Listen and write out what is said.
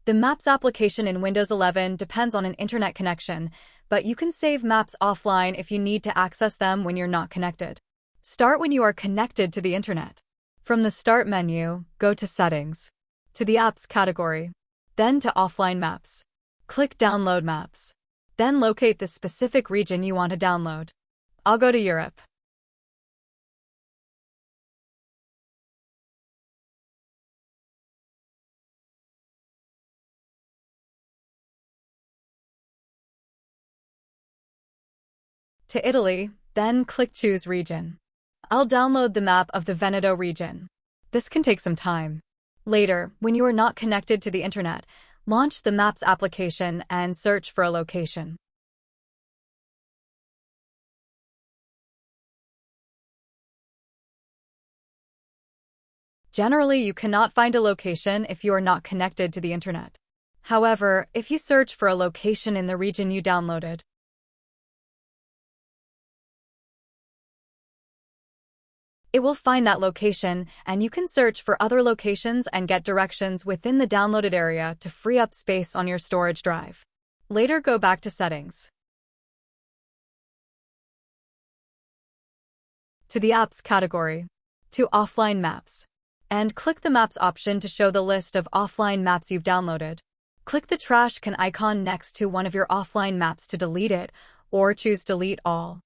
The Maps application in Windows 11 depends on an internet connection, but you can save maps offline if you need to access them when you're not connected. Start when you are connected to the internet. From the Start menu, go to Settings, to the Apps category, then to Offline Maps. Click Download Maps. Then locate the specific region you want to download. I'll go to Europe. To Italy, then click Choose Region. I'll download the map of the Veneto region. This can take some time. Later, when you are not connected to the internet, launch the Maps application and search for a location. Generally, you cannot find a location if you are not connected to the internet. However, if you search for a location in the region you downloaded, it will find that location, and you can search for other locations and get directions within the downloaded area to free up space on your storage drive. Later, go back to Settings, to the Apps category, to Offline Maps, and click the Maps option to show the list of offline maps you've downloaded. Click the trash can icon next to one of your offline maps to delete it, or choose Delete All.